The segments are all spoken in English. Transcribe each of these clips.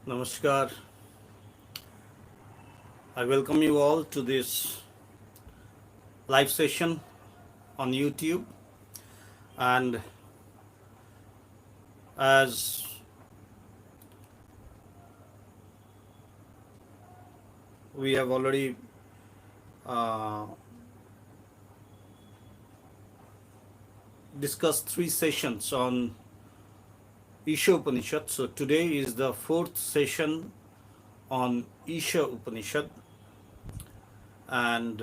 Namaskar. I welcome you all to this live session on YouTube. And as we have already uh, discussed three sessions on Isha Upanishad, so today is the fourth session on Isha Upanishad. And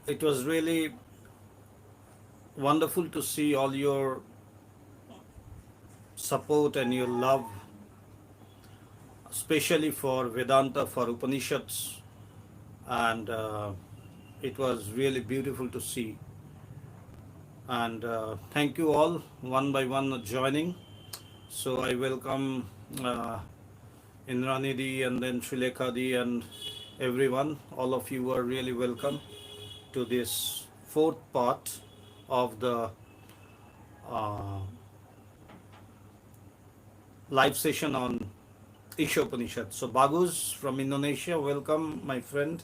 it was really wonderful to see all your support and your love, especially for Vedanta, for Upanishads, and it was really beautiful to see. And thank you all one by one joining. So I welcome Indranidi and then Srilekha and everyone. All of you are really welcome to this fourth part of the uh, live session on Isha Upanishad. So Bagus from Indonesia, welcome my friend.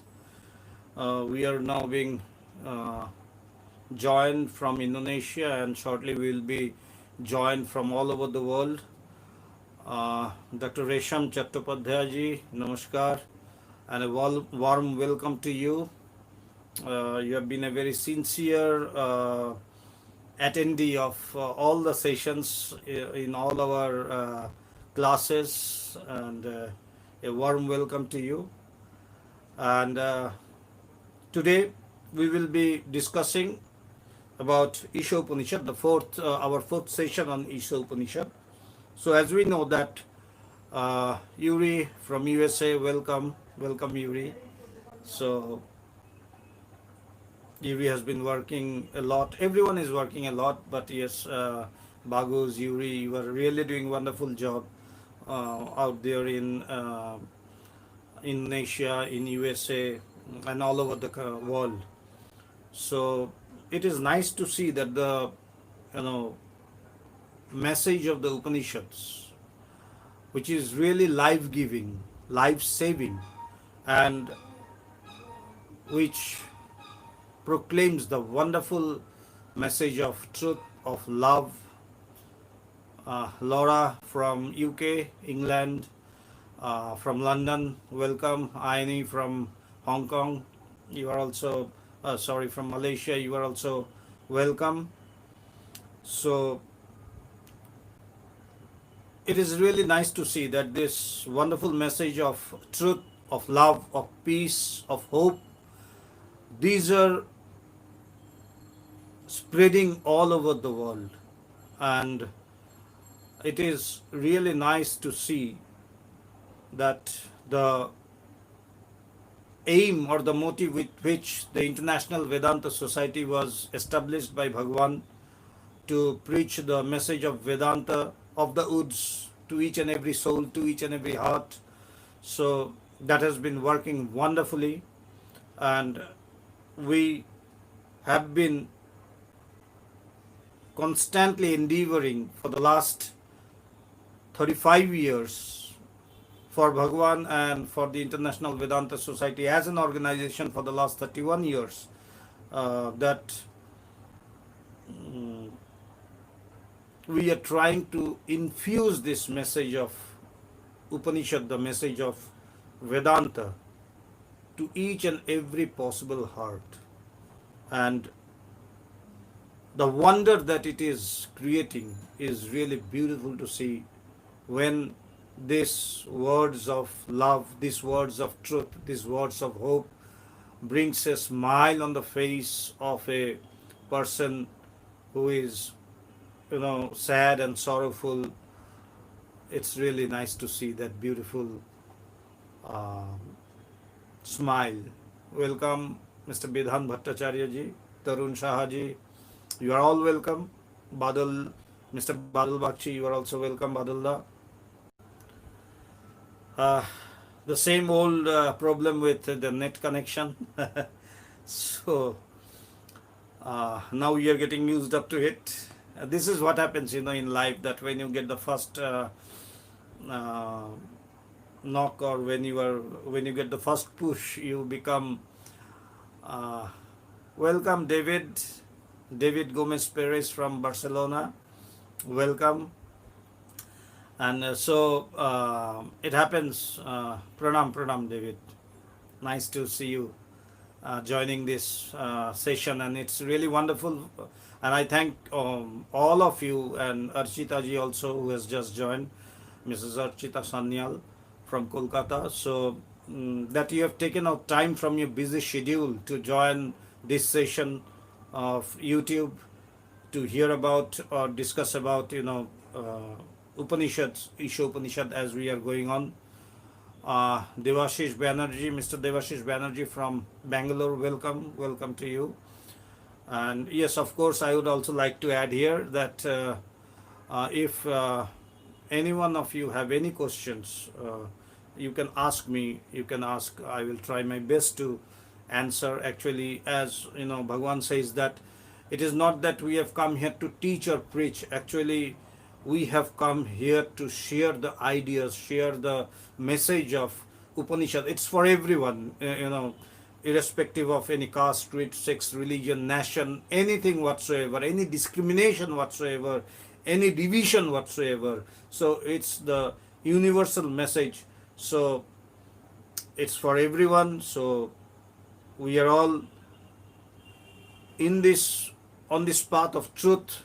We are now being joined from Indonesia, and shortly we will be joined from all over the world. Dr. Resham Chattopadhyay ji, namaskar, and a warm welcome to you. You have been a very sincere attendee of all the sessions in all our classes, and a warm welcome to you. And today we will be discussing about Isha Upanishad, our fourth session on Isha Upanishad. So as we know that Yuri from USA, welcome Yuri. So Yuri has been working a lot. Everyone is working a lot, but yes, Bagus, Yuri, you are really doing wonderful job out there in Asia, in USA, and all over the world. So it is nice to see that the message of the Upanishads, which is really life-giving, life-saving, and which proclaims the wonderful message of truth, of love. Laura from UK, England, from London, welcome. Aini from Hong Kong, you are also, from Malaysia, you are also welcome. So it is really nice to see that this wonderful message of truth, of love, of peace, of hope, these are spreading all over the world. And it is really nice to see that the aim or the motive with which the International Vedanta Society was established by Bhagavan to preach the message of Vedanta, of the woods, to each and every soul, to each and every heart. So that has been working wonderfully, and we have been constantly endeavoring for the last 35 years for Bhagavan and for the International Vedanta Society as an organization for the last 31 years that we are trying to infuse this message of Upanishad, the message of Vedanta, to each and every possible heart. And the wonder that it is creating is really beautiful to see when these words of love, these words of truth, these words of hope brings a smile on the face of a person who is sad and sorrowful. It's really nice to see that beautiful smile. Welcome Mr. Bidhan Bhattacharya ji, Tarun Shah ji, you are all welcome. Badal, Mr. Badal Bakshi, you are also welcome, Badalda. The same old problem with the net connection. So now we are getting used up to it, This is what happens, in life, that when you get the first uh, knock, or when you get the first push, you become uh, welcome, David Gomez Perez from Barcelona. Welcome. And it happens. Pranam, David. Nice to see you joining this session, and it's really wonderful. And I thank all of you, and Archita ji also, who has just joined, Mrs. Archita Sanyal from Kolkata. So that you have taken out time from your busy schedule to join this session of YouTube to hear about or discuss about, Upanishads, Isha Upanishad, as we are going on. Devashish Banerjee, Mr. Devashish Banerjee from Bangalore, welcome to you. And yes, of course, I would also like to add here that if any one of you have any questions, you can ask me, I will try my best to answer. Actually, as Bhagavan says that it is not that we have come here to teach or preach. Actually, we have come here to share the ideas, share the message of Upanishad. It's for everyone, irrespective of any caste, creed, sex, religion, nation, anything whatsoever, any discrimination whatsoever, any division whatsoever. So it's the universal message. So it's for everyone. So we are all on this path of truth,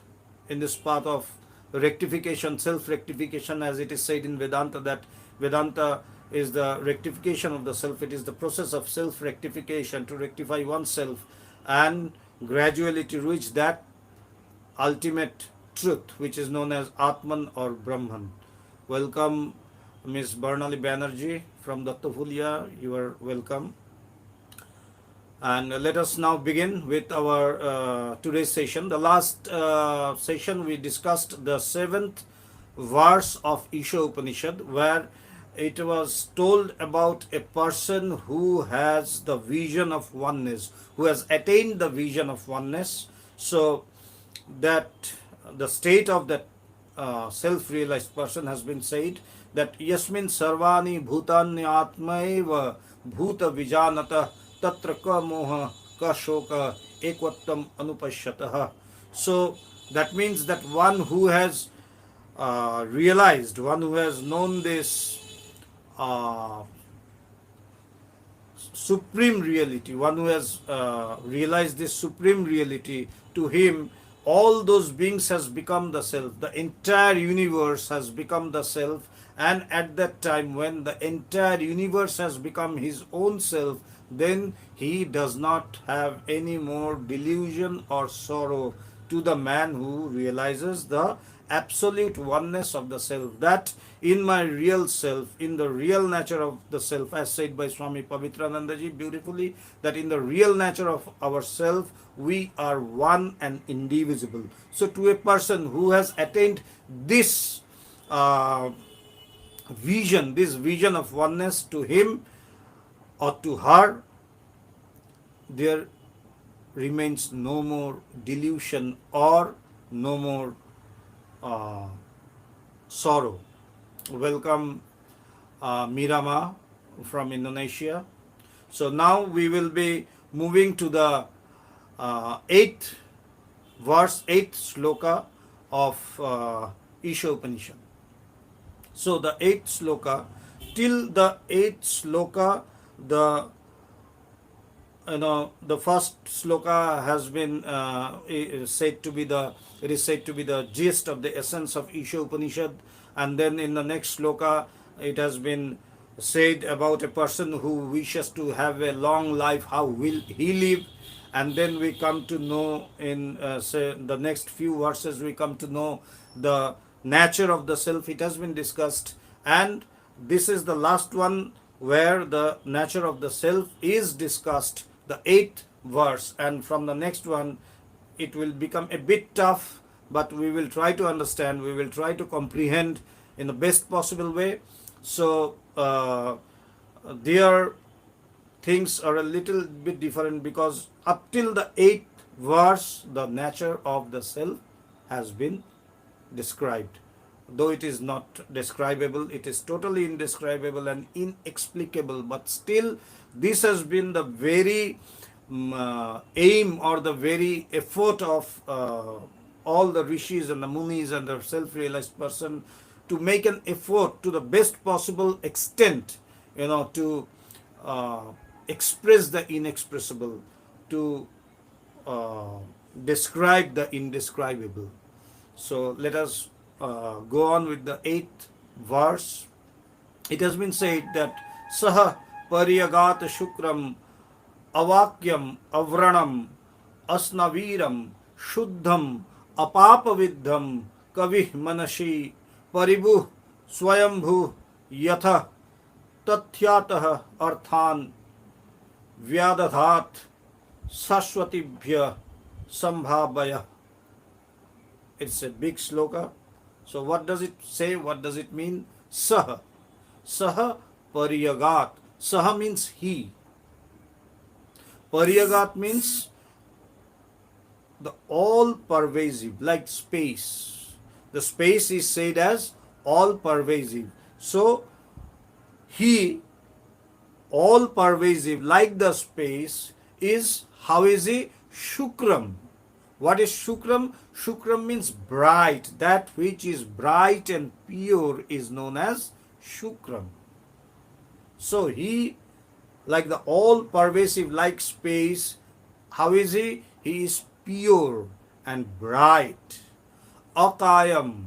in this path of rectification, self-rectification, as it is said in Vedanta, that Vedanta is the rectification of the self. It is the process of self-rectification, to rectify oneself and gradually to reach that ultimate truth, which is known as Atman or Brahman. Welcome, Ms. Barnali Banerjee from Dattafulia. You are welcome. And let us now begin with our today's session. The last session we discussed the 7th verse of Isha Upanishad, where it was told about a person who has the vision of oneness, who has attained the vision of oneness. So that the state of that self-realized person has been said that yasmin sarvani bhutani atmaeva bhuta vijanata tatra ka moha ka shoka ekvattam anupashyatah. So that means that one who has realized, one who has known this supreme reality, one who has realized this supreme reality, to him all those beings has become the self, the entire universe has become the self. And at that time, when the entire universe has become his own self, then he does not have any more delusion or sorrow, to the man who realizes the absolute oneness of the self, that in my real self, in the real nature of the self, as said by Swami Pavitranandaji beautifully, that in the real nature of ourself we are one and indivisible. So to a person who has attained this vision of oneness, to him or to her, there remains no more delusion or no more sorrow. Welcome, Mirama from Indonesia. So now we will be moving to the 8th verse, 8th sloka of Isha Upanishad. So the 8th sloka, till the 8th sloka, the first sloka has been it is said to be the gist of the essence of Isha Upanishad, and then in the next sloka it has been said about a person who wishes to have a long life, how will he live. And then we come to know in say the next few verses, we come to know the nature of the self. It has been discussed, and this is the last one where the nature of the self is discussed, the 8th verse. And from the next one it will become a bit tough, but we will try to understand, we will try to comprehend in the best possible way. So their things are a little bit different, because up till the 8th verse, the nature of the self has been described. Though it is not describable, it is totally indescribable and inexplicable, but still this has been the very aim or the very effort of all the rishis and the munis and the self-realized person, to make an effort to the best possible extent, to uh, express the inexpressible, to uh, describe the indescribable. So let us go on with the 8th verse. It has been said that Saha Paryagat Shukram Avakyam Avranam Asnaviram Shuddham Apapaviddham Kavih Manashi Paribu Swayambhu Yatha Tathyatah Arthan Vyadadhat Sashwatibhya Sambhavaya. It's a big sloka. So what does it say? What does it mean? Saha. Saha Paryagat. Saha means he. Paryagat means the all pervasive, like space. The space is said as all pervasive. So he, all pervasive, like the space, is, how is he? Shukram. What is Shukram? Shukram means bright. That which is bright and pure is known as Shukram. So he, like the all pervasive, like space, how is he? He is pure and bright. Akayam.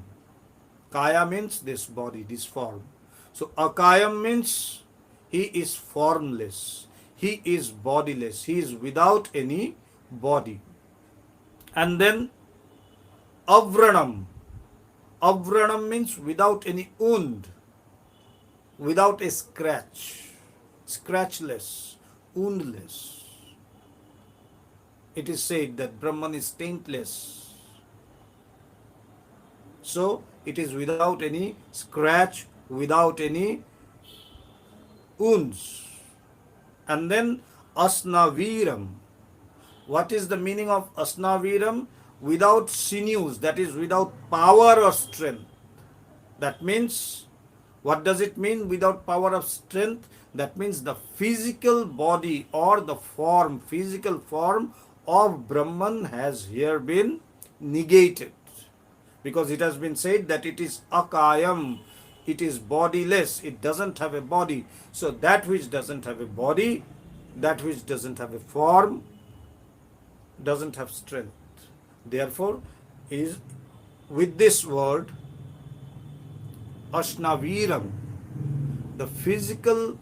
Kaya means this body, this form. So akayam means he is formless. He is bodiless. He is without any body. And then avranam. Avranam means without any wound, without a scratch, scratchless, woundless. It is said that Brahman is taintless. So it is without any scratch, without any wounds. And then asnaviram. What is the meaning of asnaviram? Without sinews, that is without power or strength. That means, what does it mean without power of strength? That means the physical body or the form, physical form of Brahman has here been negated. Because it has been said that it is akayam, it is bodiless, it doesn't have a body. So that which doesn't have a body, that which doesn't have a form, doesn't have strength. Therefore, is with this word Ashnaviram, the physical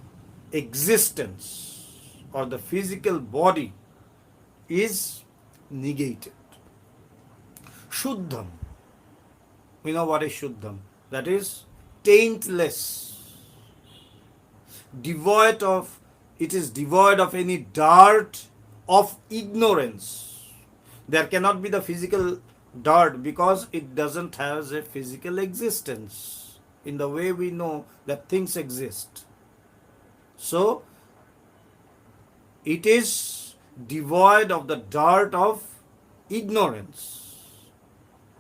existence or the physical body is negated. Shuddham. We know what is Shuddham. That is taintless. Devoid of, it is devoid of any dirt of ignorance. There cannot be the physical dirt because it doesn't have a physical existence in the way we know that things exist. So it is devoid of the dirt of ignorance,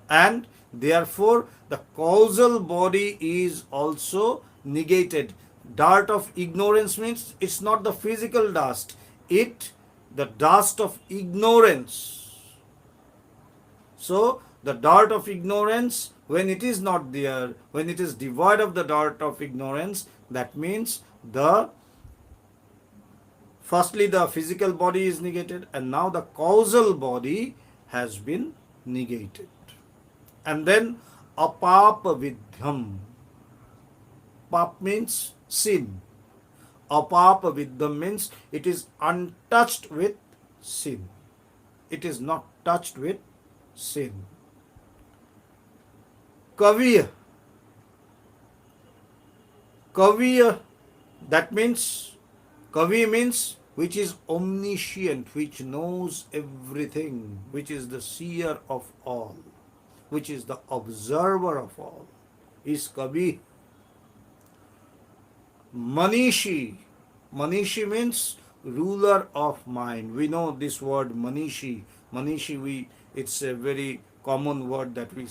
and therefore the causal body is also negated. Dirt of ignorance means it's not the physical dust, the dust of ignorance. So the dirt of ignorance, when it is not there, when it is devoid of the dirt of ignorance, that means firstly the physical body is negated, and now the causal body has been negated. And then apapaviddham. Pap means sin. Apapaviddham means it is untouched with sin. It is not touched with sin. Kaviya. Kaviya, that means, Kavi means which is omniscient, which knows everything, which is the seer of all, which is the observer of all, is Kavi. Manishi. Manishi means ruler of mind. We know this word Manishi. Manishi, it's a very common word that we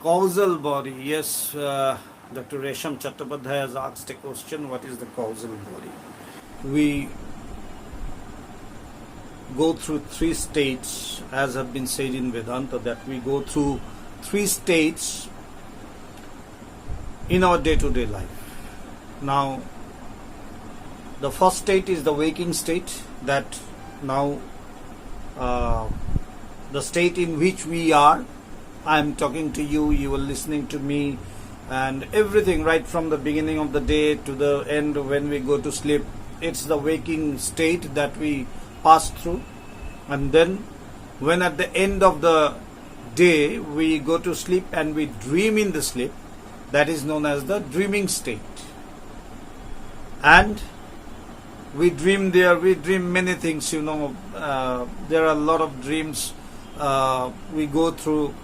causal body. Yes, Dr. Resham Chattopadhyay has asked a question, what is the causal body? We go through three states, as have been said in Vedanta, that we go through three states in our day-to-day life. Now, the first state is the waking state, that now the state in which we are. I am talking to you, you are listening to me, and everything right from the beginning of the day to the end when we go to sleep, it's the waking state that we pass through. And then when at the end of the day we go to sleep and we dream in the sleep, that is known as the dreaming state. And we dream there, we dream many things, there are a lot of dreams we go through,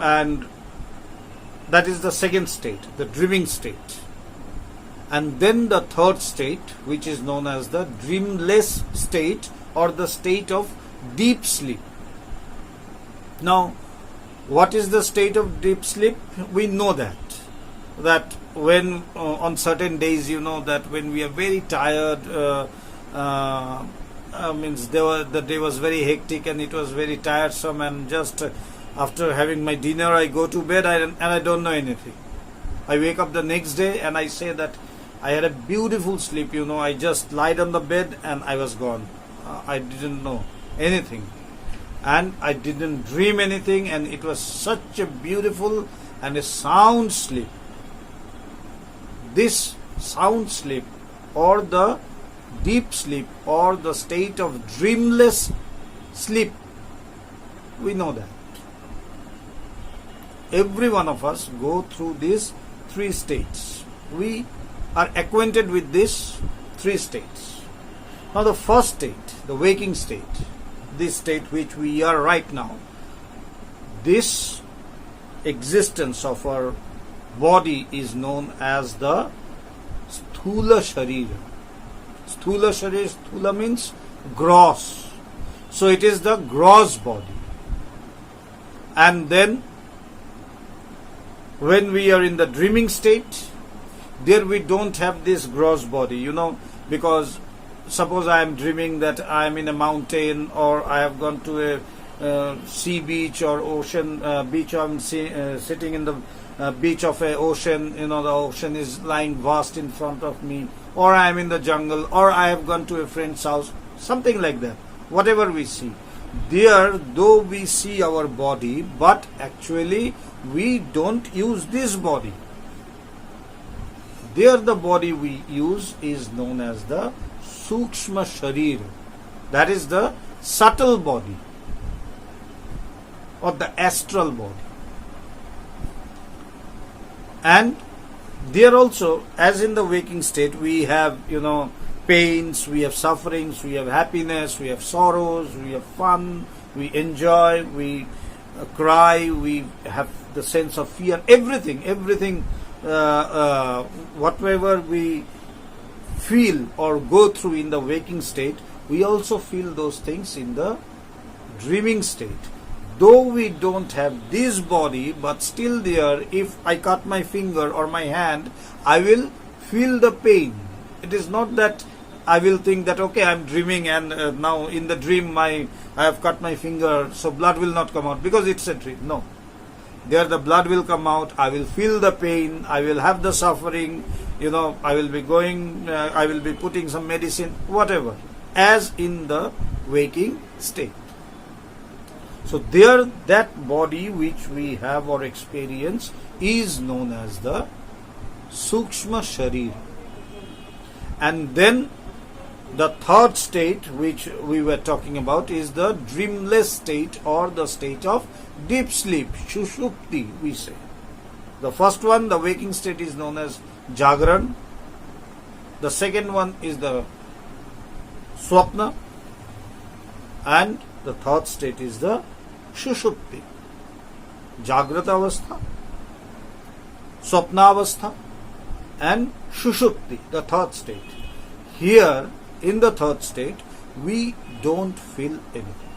and that is the second state, the dreaming state. And then the third state, which is known as the dreamless state, or the state of deep sleep. Now, what is the state of deep sleep? We know that when on certain days, that when we are very tired, means the day was very hectic and it was very tiresome, and just after having my dinner I go to bed and I don't know anything. I wake up the next day and I say that I had a beautiful sleep, I just lied on the bed and I was gone. I didn't know anything and I didn't dream anything, and it was such a beautiful and a sound sleep. This sound sleep, or the deep sleep, or the state of dreamless sleep, we know that every one of us go through these three states. We are acquainted with these three states. Now the first state, the waking state, this state which we are right now, this existence of our body is known as the Sthula Sharira. Sthula Sharira, Sthula means gross. So it is the gross body. And then when we are in the dreaming state, there we don't have this gross body, because suppose I am dreaming that I am in a mountain, or I have gone to a sea beach or ocean beach, or I am sitting in the beach of a ocean, the ocean is lying vast in front of me, or I am in the jungle, or I have gone to a friend's house, something like that. Whatever we see, there though we see our body, but actually we don't use this body. There the body we use is known as the Sukshma Sharir, that is the subtle body, or the astral body. And there also, as in the waking state, we have, pains, we have sufferings, we have happiness, we have sorrows, we have fun, we enjoy, we cry, we have the sense of fear, everything, whatever we feel or go through in the waking state, we also feel those things in the dreaming state. Though we don't have this body, but still there, if I cut my finger or my hand, I will feel the pain. It is not that I will think that, okay, I am dreaming and now in the dream I have cut my finger, so blood will not come out because it's a dream. No. There the blood will come out, I will feel the pain, I will have the suffering, I will be going, I will be putting some medicine, whatever, as in the waking state. So there, that body which we have or experience is known as the Sukshma Sharir. And then the third state which we were talking about is the dreamless state, or the state of deep sleep, Shushupti we say. The first one, the waking state, is known as Jagran. The second one is the Swapna. And the third state is the Shushupti. Jagrata Avastha, Swapna Avastha, and Shushupti, the third state. Here, in the third state, we don't feel anything.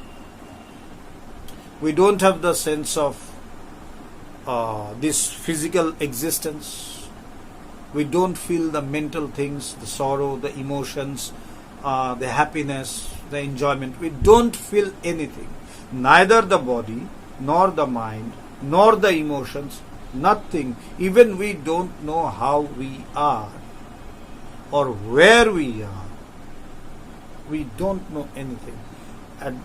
We don't have the sense of this physical existence. We don't feel the mental things, the sorrow, the emotions, the happiness, the enjoyment. We don't feel anything. Neither the body, nor the mind, nor the emotions, nothing. Even we don't know how we are or where we are. We don't know anything. And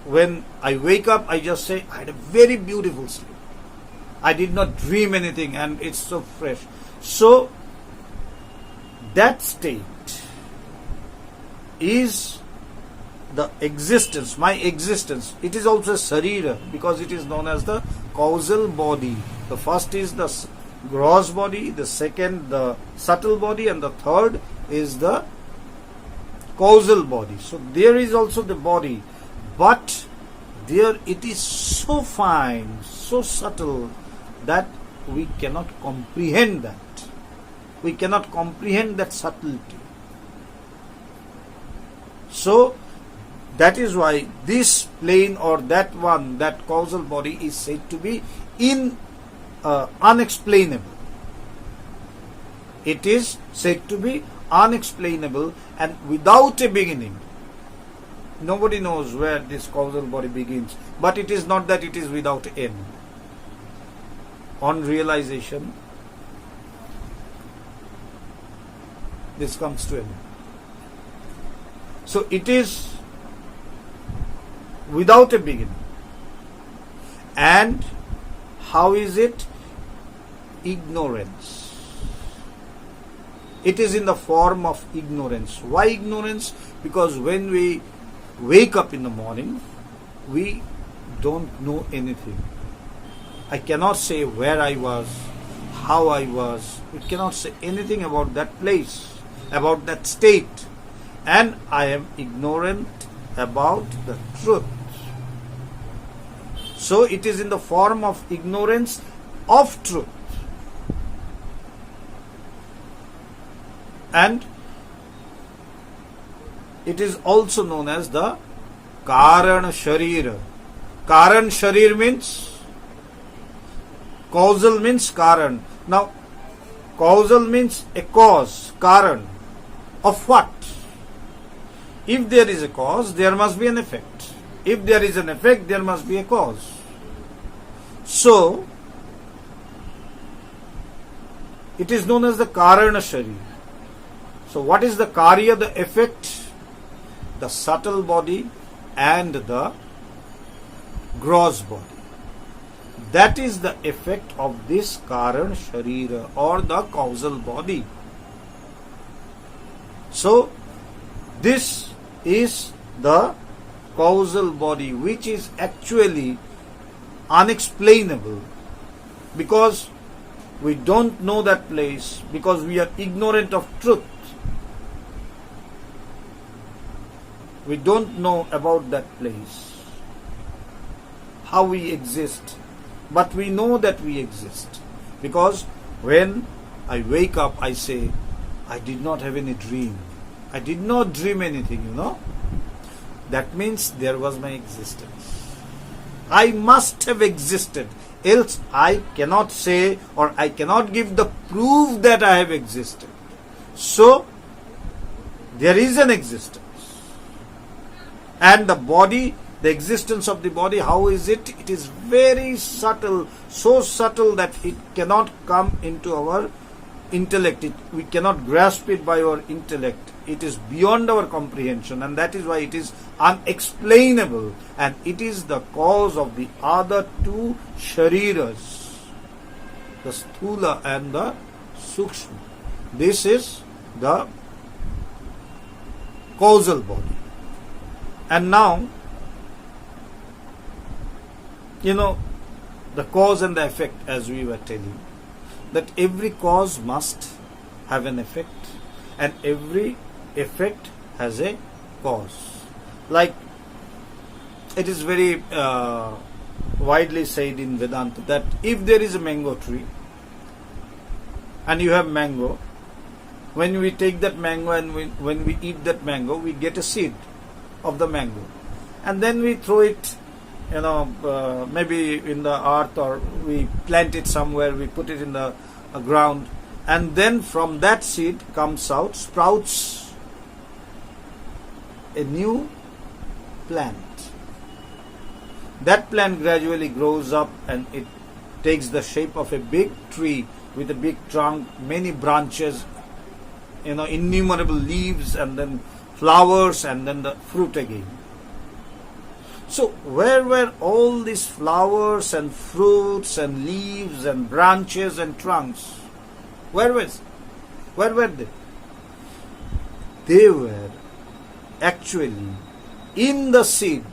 when I wake up, I just say, I had a very beautiful sleep. I did not dream anything, and it's so fresh. So, that state is the existence, my existence. It is also sarira, because it is known as the causal body. The first is the gross body, the second the subtle body, and the third is the causal body. So there is also the body, but there it is so fine, so subtle, that we cannot comprehend that. We cannot comprehend that subtlety. So that is why this plane or that one, that causal body, is said to be unexplainable. It is said to be unexplainable and without a beginning. Nobody knows where this causal body begins, but it is not that it is without end. On realization, this comes to an end. So it is without a beginning. And how is it? Ignorance. It is in the form of ignorance. Why ignorance? Because when we wake up in the morning, we don't know anything. I cannot say where I was, how I was. We cannot say anything about that place, about that state. And I am ignorant about the truth. So it is in the form of ignorance of truth. And it is also known as the Karan Sharira. Karan Sharir means causal, means Karan. Now, causal means a cause, Karan. Of what? If there is a cause, there must be an effect. If there is an effect, there must be a cause. So, it is known as the Karana Sharir. So, what is the Karya, the effect? The subtle body and the gross body. That is the effect of this Karan Sharira or the causal body. So, this is the causal body, which is actually unexplainable, because we don't know that place, because we are ignorant of truth. We don't know about that place, how we exist, but we know that we exist, because when I wake up, I say, I did not have any dream. I did not dream anything, That means there was my existence. I must have existed, else I cannot say or I cannot give the proof that I have existed. So, there is an existence. And the body, the existence of the body, how is it? It is very subtle, so subtle that it cannot come into our intellect. We cannot grasp it by our intellect. It is beyond our comprehension, and that is why it is unexplainable, and it is the cause of the other two shariras, the sthula and the sukshma. This is the causal body. And now, the cause and the effect, as we were telling, that every cause must have an effect, and every effect has a cause. Like it is very widely said in Vedanta that if there is a mango tree and you have mango, when we take that mango and when we eat that mango, we get a seed of the mango, and then we throw it maybe in the earth, or we plant it somewhere, we put it in the ground, and then from that seed comes out, sprouts a new plant. That plant gradually grows up and it takes the shape of a big tree with a big trunk, many branches, innumerable leaves, and then flowers, and then the fruit again. So where were all these flowers and fruits and leaves and branches and trunks? Where were they? They were actually in the seed,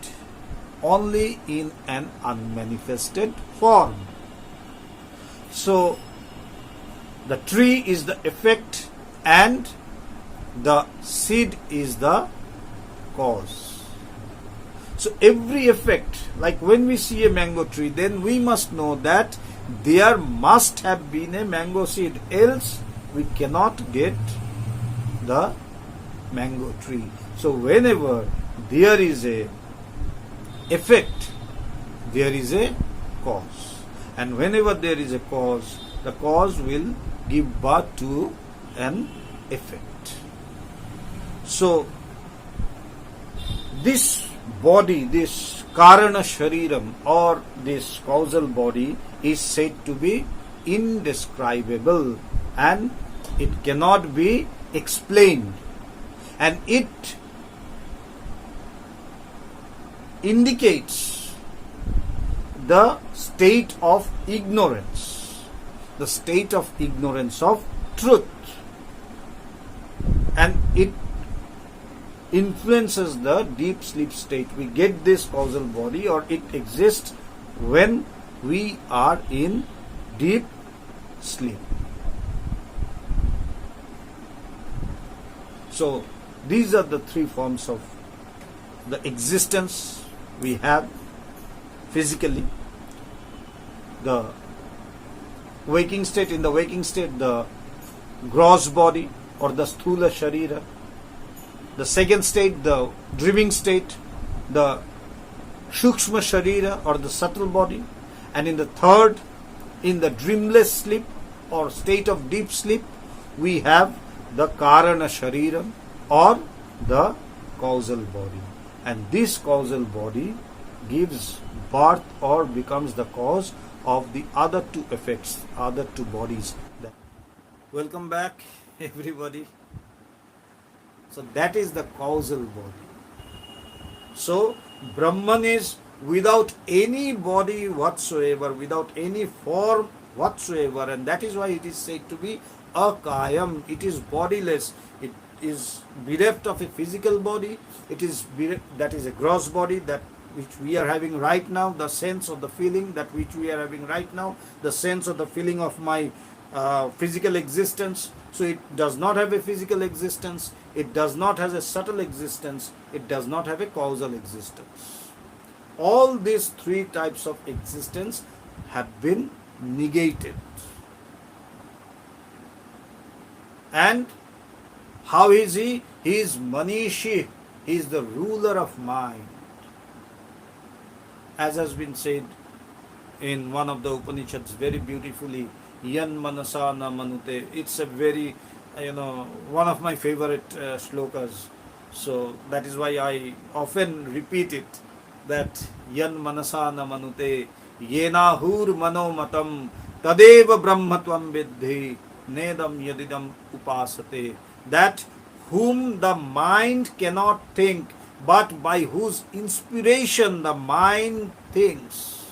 only in an unmanifested form. So the tree is the effect and the seed is the cause. So every effect, like when we see a mango tree, then we must know that there must have been a mango seed, else we cannot get the mango tree. So whenever there is a effect, there is a cause. And whenever there is a cause, the cause will give birth to an effect. So this body, this Karana Shariram, or this causal body, is said to be indescribable and it cannot be explained, and it indicates the state of ignorance, the state of ignorance of truth, and it influences the deep sleep state. We get this causal body, or it exists when we are in deep sleep. So these are the three forms of the existence we have physically. The waking state, in the waking state, the gross body or the sthula sharira. The second state, the dreaming state, the shukshma sharira or the subtle body. And in the third, in the dreamless sleep or state of deep sleep, we have the karana sharira or the causal body. And this causal body gives birth or becomes the cause of the other two effects, other two bodies. Welcome back, everybody. So that is the causal body. So Brahman is without any body whatsoever, without any form whatsoever, and that is why it is said to be akayam. It is bodiless. It is bereft of a physical body. It is that is a gross body, that which we are having right now, the sense of the feeling that which we are having right now, the sense of the feeling of my physical existence. So it does not have a physical existence, it does not have a subtle existence, it does not have a causal existence. All these three types of existence have been negated. And how is he? He is Manishi, he is the ruler of mind. As has been said in one of the Upanishads very beautifully, Yan Manasa Na Manute. It's a very, one of my favorite shlokas. So that is why I often repeat it, that Yan Manasa Na Manute, Yena Hur Mano Matam, Tadeva Brahmatvam Vidhi, Nedam Yadidam Upasate. That whom the mind cannot think, but by whose inspiration the mind thinks.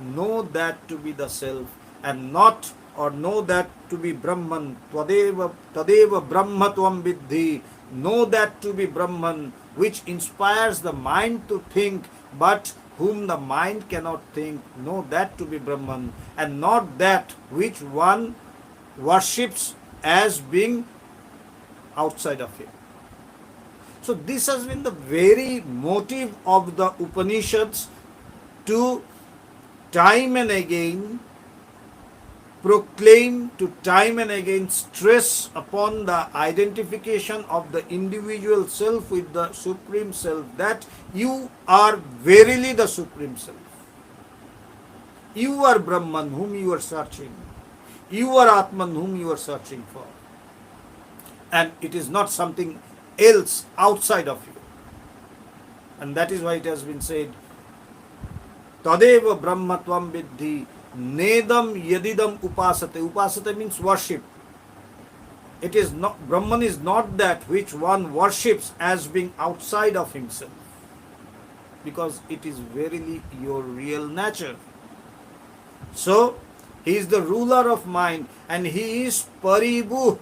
Know that to be the self, and not, or know that to be Brahman. Tadeva Brahmatvam Vidhi. Know that to be Brahman, which inspires the mind to think, but whom the mind cannot think. Know that to be Brahman, and not that which one worships as being outside of him. So this has been the very motive of the Upanishads, to time and again proclaim to time and again stress upon the identification of the individual self with the Supreme Self, that you are verily the Supreme Self. You are Brahman whom you are searching. You are Atman whom you are searching for. And it is not something else outside of you. And that is why it has been said, Tadeva Brahmatvam Vidhi Nedam Yadidam Upasate. Upasate means worship. It is not, Brahman is not that which one worships as being outside of himself, because it is verily your real nature. So, he is the ruler of mind and he is Paribu.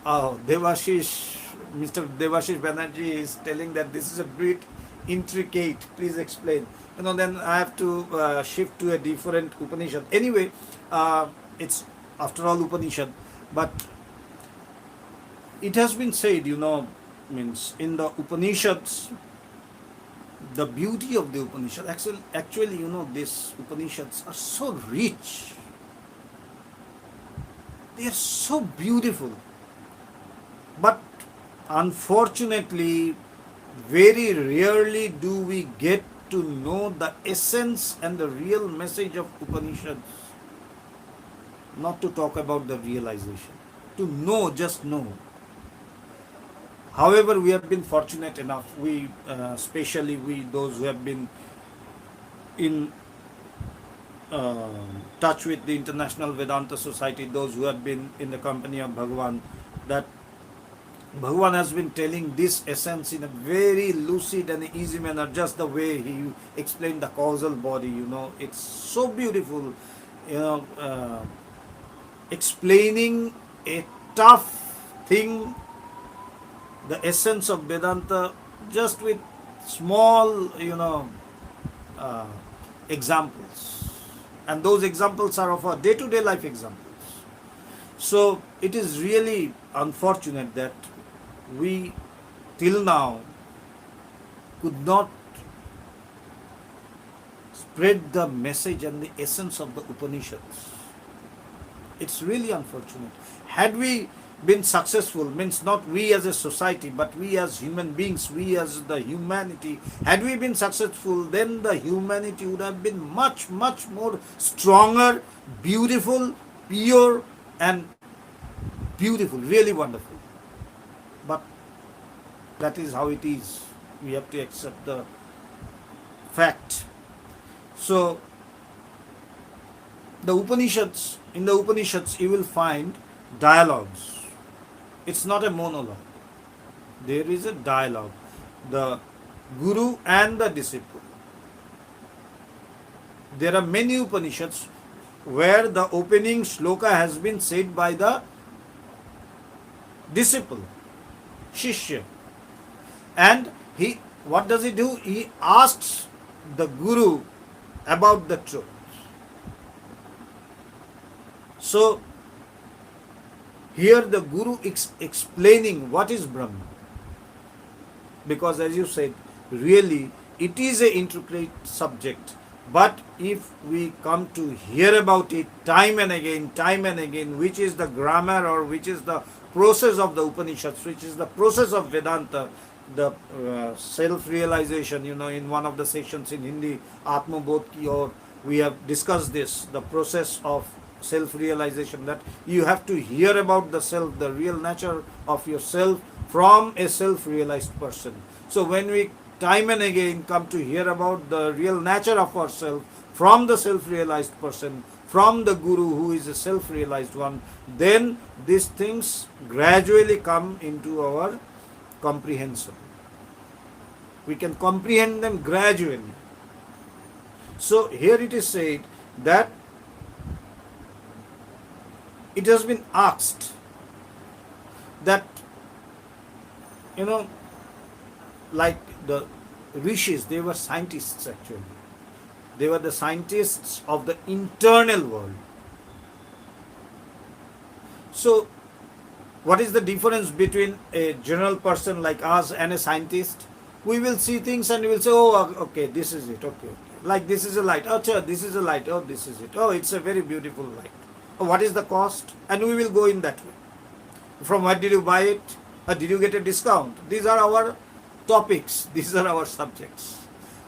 Mr. Devashish Banerjee is telling that this is a bit intricate. Please explain. Then I have to shift to a different Upanishad. Anyway, it's after all Upanishad. But it has been said, means in the Upanishads, the beauty of the Upanishad, actually, these Upanishads are so rich. They are so beautiful. But unfortunately, very rarely do we get to know the essence and the real message of Upanishads. Not to talk about the realization. To know, just know. However, we have been fortunate enough, especially we, those who have been in touch with the International Vedanta Society, those who have been in the company of Bhagavan, that Bhagavan has been telling this essence in a very lucid and easy manner, just the way he explained the causal body, it's so beautiful, explaining a tough thing, the essence of Vedanta, just with small, examples. And those examples are of our day-to-day life examples. So it is really unfortunate that we till now could not spread the message and the essence of the Upanishads. It's really unfortunate. Had we been successful, means not we as a society, but we as human beings, we as the humanity, had we been successful, then the humanity would have been much, much more stronger, beautiful, pure, and beautiful, really wonderful. But that is how it is. We have to accept the fact. So, in the Upanishads, you will find dialogues. It's not a monologue. There is a dialogue. The Guru and the disciple. There are many Upanishads where the opening shloka has been said by the disciple, Shishya. And what does he do? He asks the Guru about the truth. So, here the Guru is explaining what is Brahman. Because as you said, really it is an intricate subject. But if we come to hear about it time and again, which is the grammar or which is the process of the Upanishads, which is the process of Vedanta, the self-realization, in one of the sections in Hindi, Atma Bodh Ki Aur, we have discussed this, the process of self-realization, that you have to hear about the self, the real nature of yourself from a self-realized person. So when we time and again come to hear about the real nature of ourselves from the self-realized person, from the Guru who is a self-realized one, then these things gradually come into our comprehension. We can comprehend them gradually. So here it is said that it has been asked that, like the rishis, they were scientists actually. They were the scientists of the internal world. So, what is the difference between a general person like us and a scientist? We will see things and we will say, oh, okay, this is it, okay. Like this is a light. Oh, sure, this is a light. Oh, this is it. Oh, it's a very beautiful light. Oh, what is the cost? And we will go in that way. From where did you buy it? Or did you get a discount? These are our topics. These are our subjects.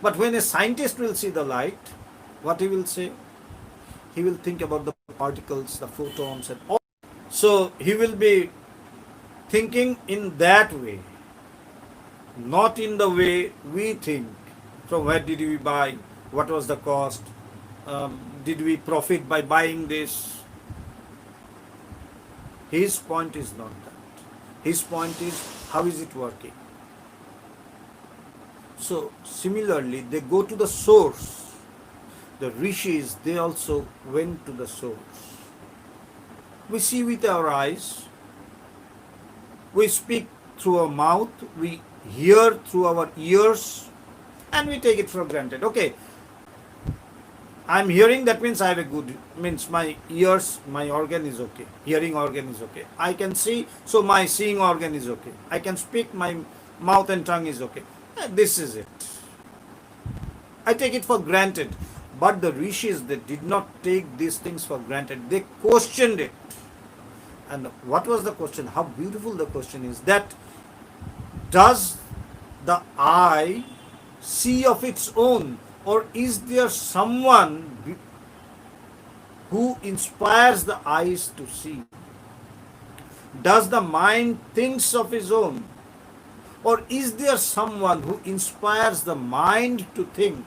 But when a scientist will see the light, what he will say? He will think about the particles, the photons, and all. So he will be thinking in that way, not in the way we think. From where did we buy? What was the cost? Did we profit by buying this? His point is not that. His point is, how is it working? So similarly, they go to the source. The rishis, they also went to the source. We see with our eyes, we speak through our mouth, we hear through our ears, and we take it for granted. Okay, I'm hearing, that means I have a good, means my ears, my organ is okay. Hearing organ is okay. I can see, so my seeing organ is okay. I can speak, my mouth and tongue is okay. This is it. I take it for granted. But the rishis, they did not take these things for granted. They questioned it. And what was the question? How beautiful the question is. That does the eye see of its own, or is there someone who inspires the eyes to see? Does the mind thinks of his own, or is there someone who inspires the mind to think?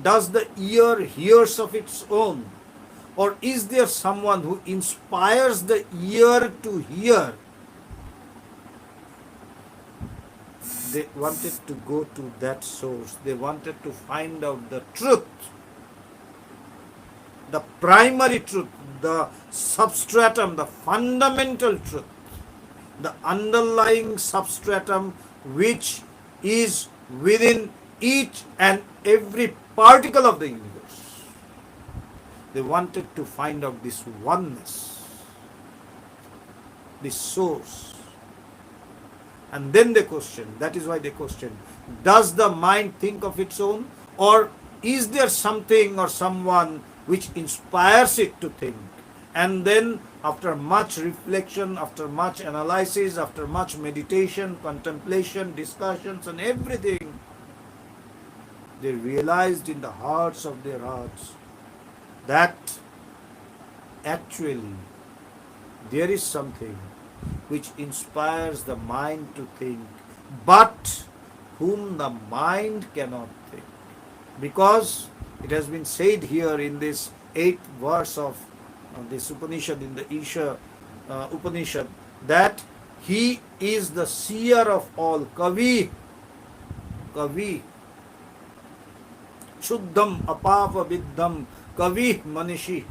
Does the ear hears of its own, or is there someone who inspires the ear to hear? They wanted to go to that source. They wanted to find out the truth, the primary truth, the substratum, the fundamental truth, the underlying substratum which is within each and every particle of the universe. They wanted to find out this oneness, this source. And then they question, that is why they question, does the mind think of its own, or is there something or someone which inspires it to think? And then after much reflection, after much analysis, after much meditation, contemplation, discussions and everything, they realized in the hearts of their hearts that actually there is something which inspires the mind to think, but whom the mind cannot think. Because it has been said here in this 8th verse of this Upanishad, in the Isha Upanishad, that he is the seer of all. Kavi, Shuddham apava viddham, Kavi Manishi.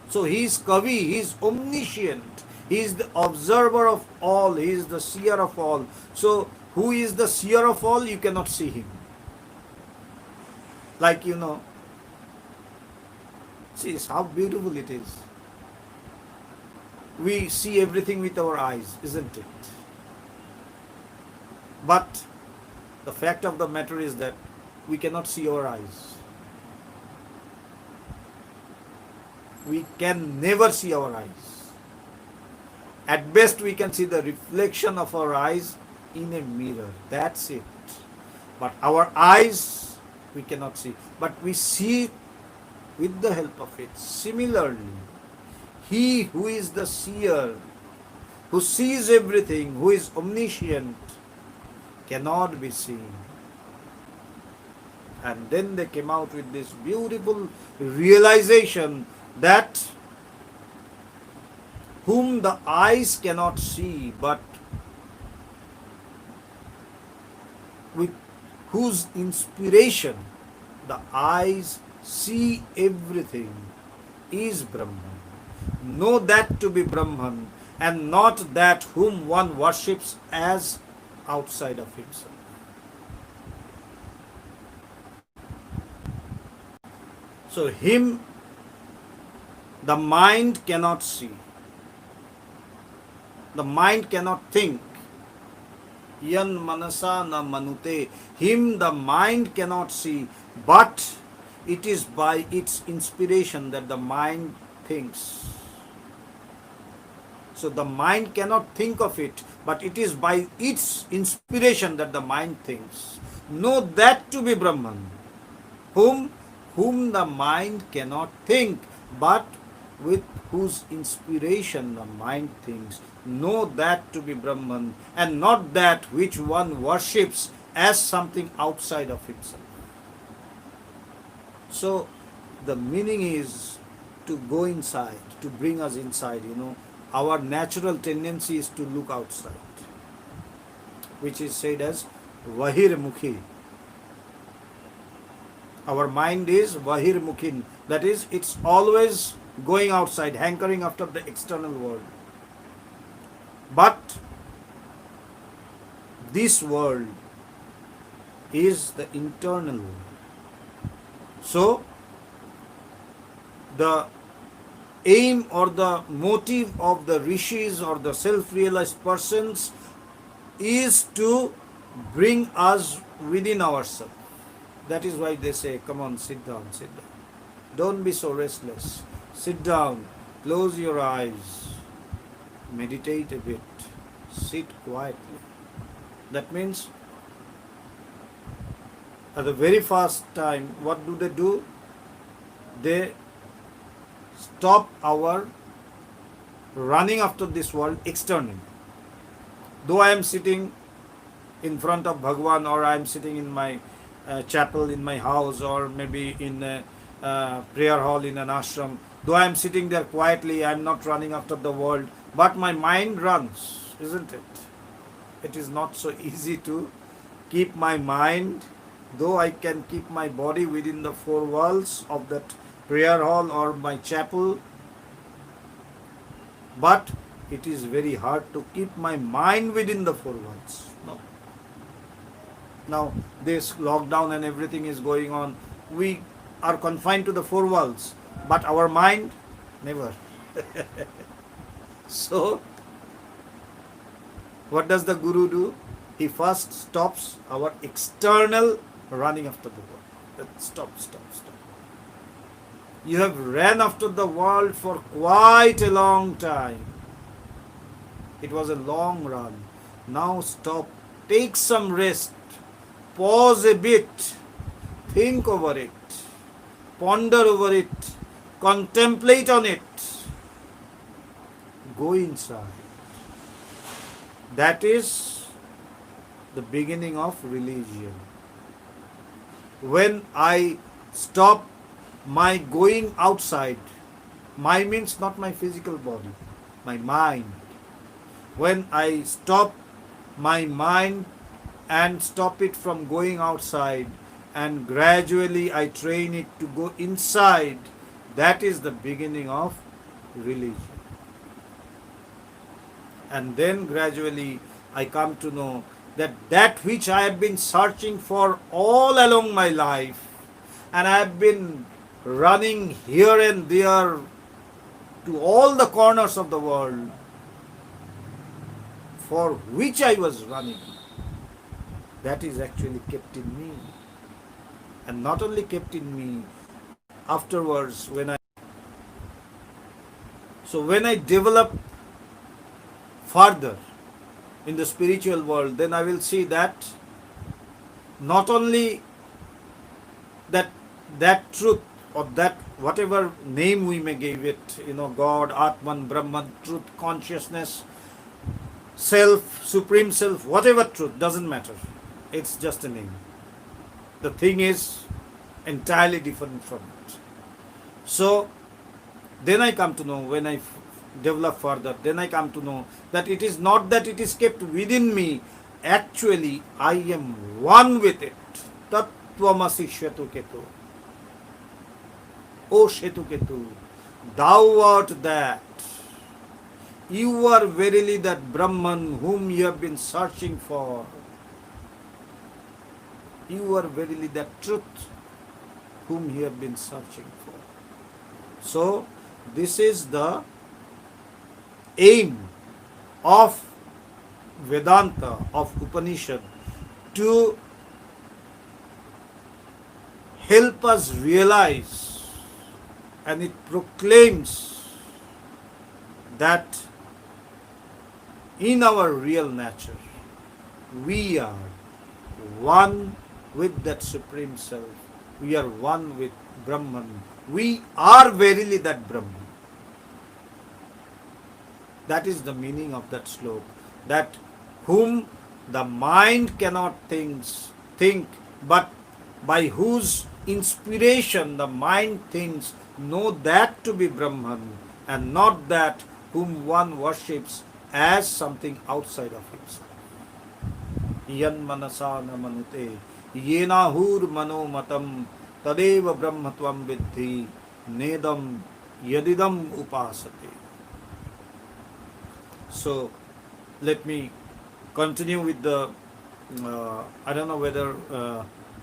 So he is Kavi, he is omniscient, he is the observer of all, he is the seer of all. So who is the seer of all? You cannot see him. Like, see how beautiful it is. We see everything with our eyes, isn't it? But the fact of the matter is that we cannot see our eyes. We can never see our eyes. At best, we can see the reflection of our eyes in a mirror. That's it. But our eyes, we cannot see. But we see with the help of it. Similarly, he who is the seer, who sees everything, who is omniscient, cannot be seen. And then they came out with this beautiful realization that whom the eyes cannot see, but with whose inspiration the eyes see everything, is Brahman. Know that to be Brahman, and not that whom one worships as outside of himself. So him the mind cannot see. The mind cannot think. Yan manasa na manute. Him the mind cannot see, but it is by its inspiration that the mind thinks. So the mind cannot think of it, but it is by its inspiration that the mind thinks. Know that to be Brahman, whom the mind cannot think, but with whose inspiration the mind thinks. Know that to be Brahman, and not that which one worships as something outside of himself. So the meaning is to go inside, to bring us inside. Our natural tendency is to look outside, which is said as vahirmukhi. Our mind is vahirmukhin, that is, it's always going outside, hankering after the external world. But this world is the internal world. So the aim or the motive of the rishis or the self-realized persons is to bring us within ourselves. That is why they say, come on, sit down, sit down. Don't be so restless. Sit down, close your eyes, meditate a bit, sit quietly. That means at the very first time, what do? They stop our running after this world externally. Though I am sitting in front of Bhagwan, or I am sitting in my chapel in my house, or maybe in a prayer hall in an ashram, though I am sitting there quietly, I am not running after the world, but my mind runs, isn't it? It is not so easy to keep my mind, though I can keep my body within the four walls of that prayer hall or my chapel, but it is very hard to keep my mind within the four walls. No. Now this lockdown and everything is going on, we are confined to the four walls, but our mind never. So what does the Guru do? He first stops our external running after the world. Stop. You have ran after the world for quite a long time. It was a long run. Now stop. Take some rest. Pause a bit. Think over it. Ponder over it. Contemplate on it. Go inside. That is the beginning of religion. When I stop my going outside, my means not my physical body, my mind. When I stop my mind and stop it from going outside, and gradually I train it to go inside, that is the beginning of religion. And then gradually I come to know that which I have been searching for all along my life, and I have been running here and there to all the corners of the world, for which I was running, that is actually kept in me. And not only kept in me, afterwards when I develop further in the spiritual world, then I will see that not only that truth, or that whatever name we may give it, God, Atman, Brahman, truth, consciousness, self, supreme self, whatever truth, doesn't matter. It's just a name. The thing is entirely different from it. So then I come to know, when I develop further, then I come to know that it is not that it is kept within me. Actually, I am one with it. Tat Tvam Asi Ketu. O Shetuketu, thou art that. You are verily that Brahman whom you have been searching for. You are verily that truth whom you have been searching for. So, this is the aim of Vedanta, of Upanishad, to help us realize, and it proclaims that in our real nature we are one with that Supreme Self. We are one with Brahman. We are verily that Brahman. That is the meaning of that sloka. That whom the mind cannot think, but by whose inspiration the mind thinks, know that to be Brahman, and not that whom one worships as something outside of himself. Yan manasa na manute, yenahur mano matam, tadeva brahmatvam vidhi, nedam yadidam upasate. So let me continue with the, I don't know whether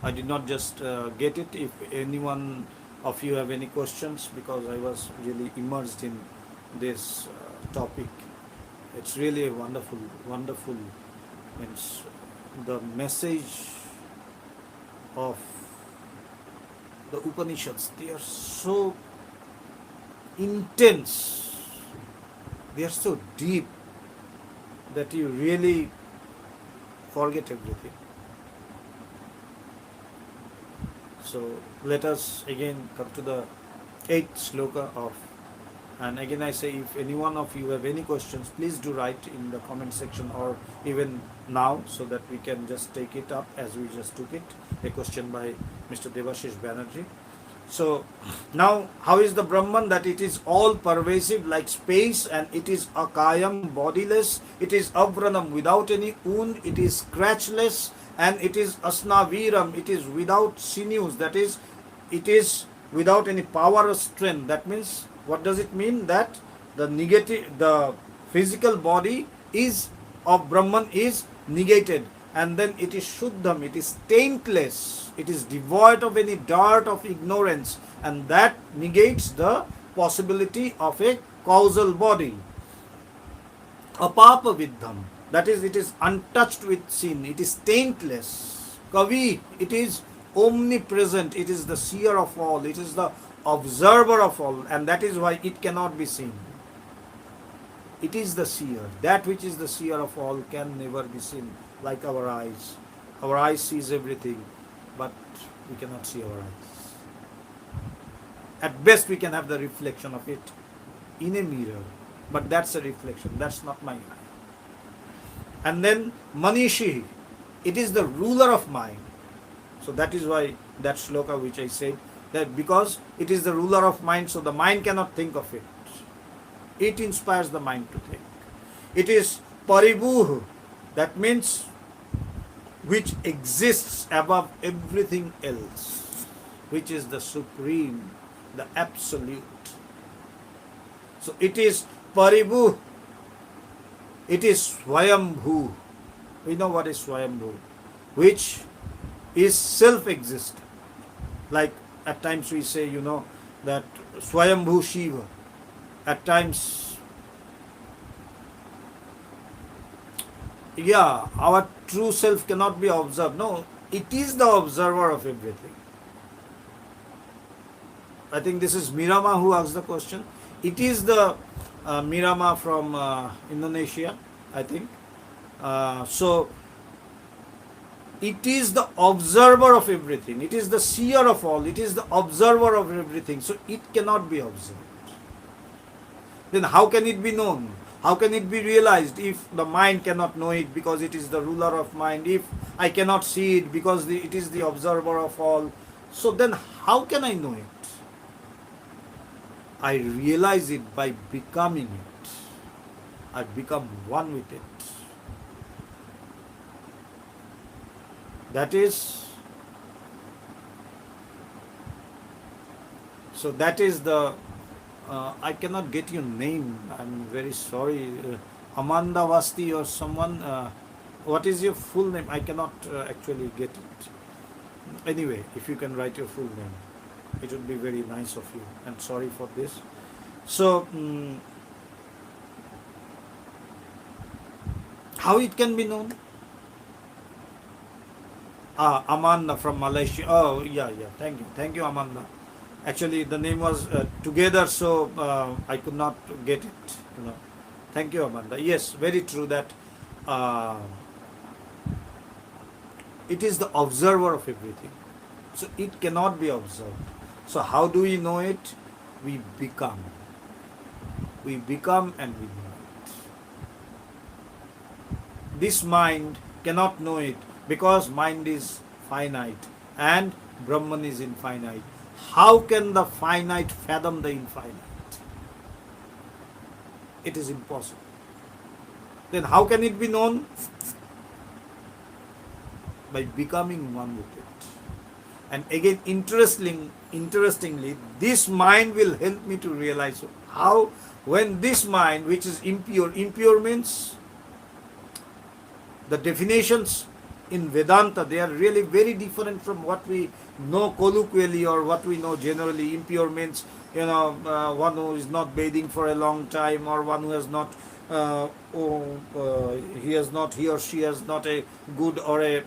I did not just get it. If anyone of you have any questions, because I was really immersed in this topic. It's really a wonderful, wonderful, means the message of the Upanishads, they are so intense, they are so deep, that you really forget everything. So let us again come to the 8th sloka of, and again I say, if any one of you have any questions, please do write in the comment section, or even now, so that we can just take it up as we just took it. A question by Mr. Devashish Banerjee. So now, how is the Brahman? That it is all pervasive like space, and it is akayam, bodiless, it is avranam, without any wound, it is scratchless, and it is asnaviram, it is without sinews, that is, it is without any power or strength. That means, what does it mean? That the physical body is of Brahman is negated, and then it is shuddham, it is taintless, it is devoid of any dirt of ignorance, and that negates the possibility of a causal body. Apapa vidham, that is, it is untouched with sin, it is taintless. Kavi, it is omnipresent, it is the seer of all, it is the observer of all, and that is why it cannot be seen. It is the seer. That which is the seer of all can never be seen, like our eyes. Our eyes sees everything, but we cannot see our eyes. At best we can have the reflection of it in a mirror, but that's a reflection, that's not my eye. And then Manishi, it is the ruler of mind. So that is why that sloka which I said, that because it is the ruler of mind, so the mind cannot think of it. It inspires the mind to think. It is paribuh, that means which exists above everything else, which is the supreme, the absolute. So it is paribuh, it is swayambhu. We know what is swayambhu, which is self-existent. Like at times we say, that swayambhu Shiva. At times, our true self cannot be observed. No, it is the observer of everything. I think this is Mirama who asked the question. It is the Mirama from Indonesia, I think. So, it is the observer of everything. It is the seer of all. It is the observer of everything. So, it cannot be observed. Then how can it be known? How can it be realized if the mind cannot know it because it is the ruler of mind? If I cannot see it because it is the observer of all, so then how can I know it? I realize it by becoming it. I become one with it. That is, so that is the, I cannot get your name. I'm very sorry. Amanda Vasti or someone. What is your full name? I cannot actually get it. Anyway, if you can write your full name, it would be very nice of you. And sorry for this. So, How it can be known? Amanda from Malaysia. Oh, yeah, yeah. Thank you, Amanda. Actually, the name was together, so I could not get it. You know. Thank you, Amanda. Yes, very true that uh, it is the observer of everything. So it cannot be observed. So how do we know it? We become. We become and we know it. This mind cannot know it because mind is finite and Brahman is infinite. How can the finite fathom the infinite? It is impossible. Then how can it be known? By becoming one with it. And again, interestingly, this mind will help me to realize how, when this mind, which is impure means the definitions in Vedanta, they are really very different from what we know colloquially or what we know generally. Impure means, one who is not bathing for a long time, or one who has not, he or she has not a good or a,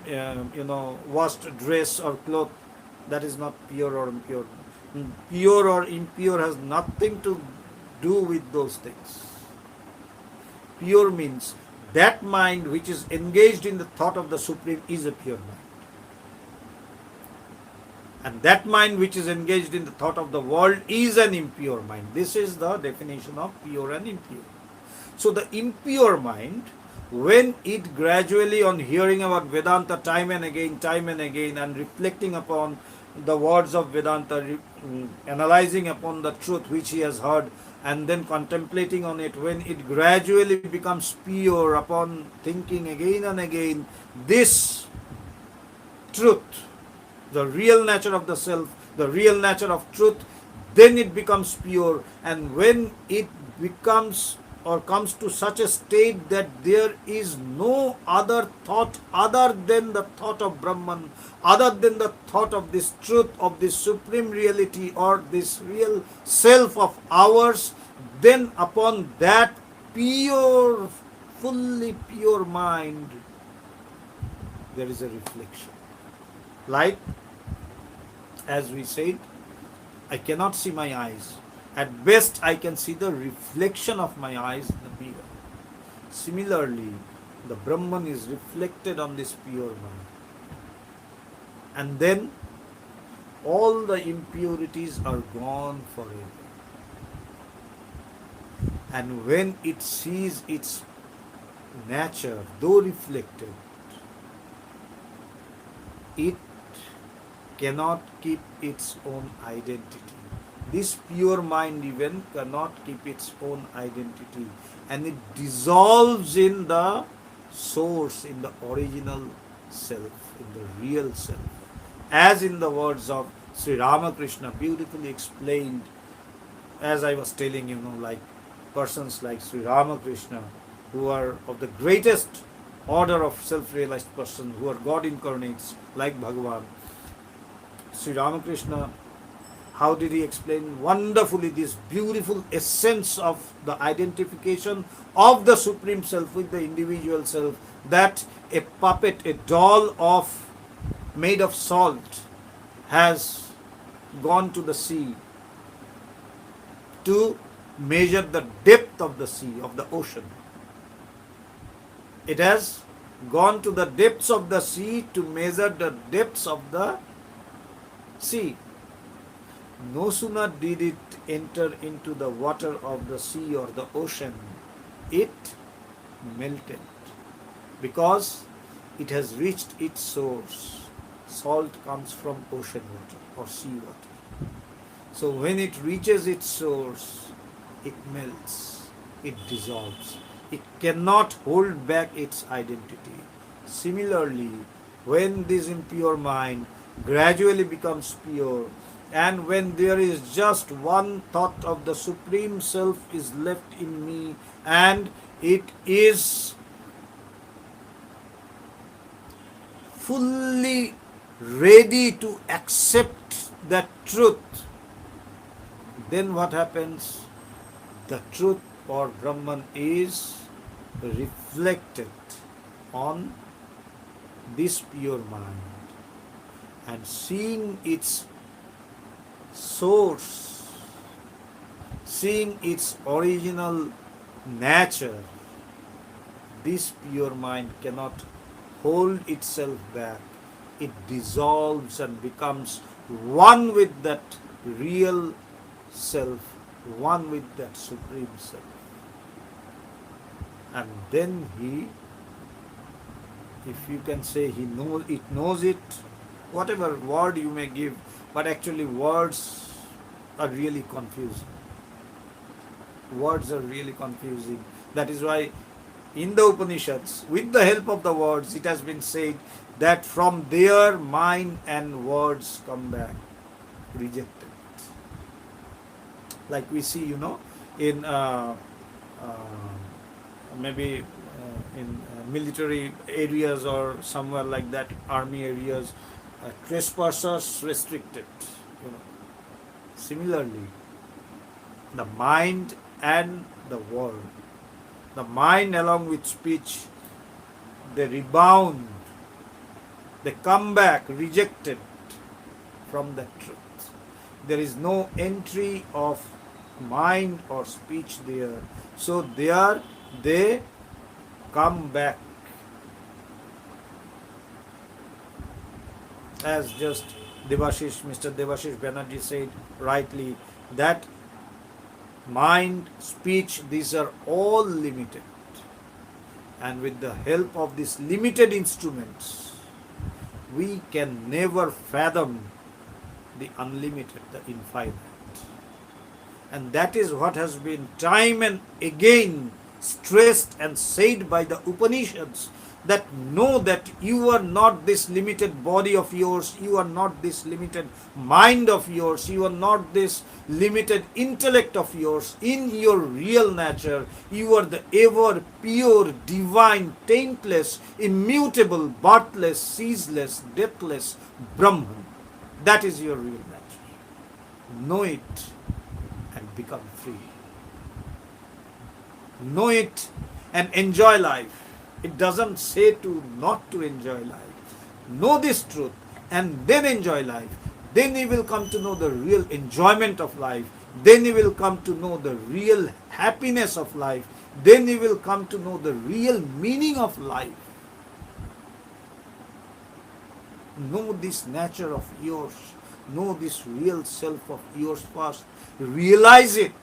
washed dress or cloth. That is not pure or impure. Pure or impure has nothing to do with those things. Pure means that mind which is engaged in the thought of the Supreme is a pure mind. And that mind which is engaged in the thought of the world is an impure mind. This is the definition of pure and impure. So the impure mind, when it gradually, on hearing about Vedanta time and again, and reflecting upon the words of Vedanta, analyzing upon the truth which he has heard, and then contemplating on it, when it gradually becomes pure upon thinking again and again, this truth, the real nature of the self, the real nature of truth, then it becomes pure. And when it becomes or comes to such a state that there is no other thought other than the thought of Brahman, other than the thought of this truth, of this supreme reality, or this real self of ours, then upon that pure, fully pure mind, there is a reflection. Like, as we said, I cannot see my eyes. At best, I can see the reflection of my eyes in the mirror. Similarly, the Brahman is reflected on this pure mind. And then all the impurities are gone forever. And when it sees its nature, though reflected, it cannot keep its own identity. This pure mind even cannot keep its own identity, and it dissolves in the source, in the original self, in the real self. As in the words of Sri Ramakrishna, beautifully explained, as I was telling, like persons like Sri Ramakrishna, who are of the greatest order of self-realized person, who are God incarnates, like Bhagavan. Sri Ramakrishna, how did he explain wonderfully this beautiful essence of the identification of the Supreme Self with the individual self, that a puppet, a doll made of salt, has gone to the sea to measure the depth of the sea, of the ocean. It has gone to the depths of the sea to measure the depths of the sea. No sooner did it enter into the water of the sea or the ocean, it melted, because it has reached its source. Salt comes from ocean water or sea water. So when it reaches its source, it melts, it dissolves. It cannot hold back its identity. Similarly, when this impure mind gradually becomes pure, and when there is just one thought of the Supreme Self is left in me, and it is fully ready to accept that truth, then what happens? The truth or Brahman is reflected on this pure mind and seeing its source, seeing its original nature, this pure mind cannot hold itself back. It dissolves and becomes one with that real self, one with that supreme self. And then he, if you can say it knows it, whatever word you may give, but actually words are really confusing. Words are really confusing. That is why in the Upanishads, with the help of the words, it has been said that from there mind and words come back rejected. Like we see, in maybe in military areas or somewhere like that, army areas, trespassers restricted. Similarly, the mind and the word, the mind along with speech, they rebound, they come back rejected from the truth. There is no entry of mind or speech there. So there they come back. As just Mr. Devashish Banerjee said rightly, that mind, speech, these are all limited. And with the help of these limited instruments, we can never fathom the unlimited, the infinite. And that is what has been time and again stressed and said by the Upanishads, that know that you are not this limited body of yours, you are not this limited mind of yours, you are not this limited intellect of yours. In your real nature, you are the ever pure, divine, taintless, immutable, birthless, ceaseless, deathless Brahman. That is your real nature. Know it and become free. Know it and enjoy life. It doesn't say to not to enjoy life. Know this truth and then enjoy life. Then you will come to know the real enjoyment of life. Then you will come to know the real happiness of life. Then you will come to know the real meaning of life. Know this nature of yours. Know this real self of yours first. Realize it.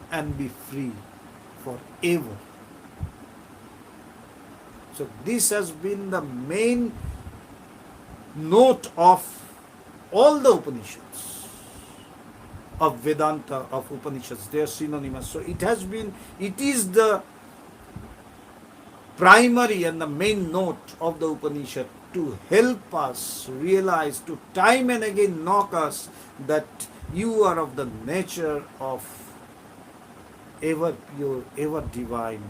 And be free forever. So this has been the main note of all the Upanishads, of Vedanta, of Upanishads. They are synonymous. So it is the primary and the main note of the Upanishad to help us realize, to time and again knock us that you are of the nature of ever pure, ever divine,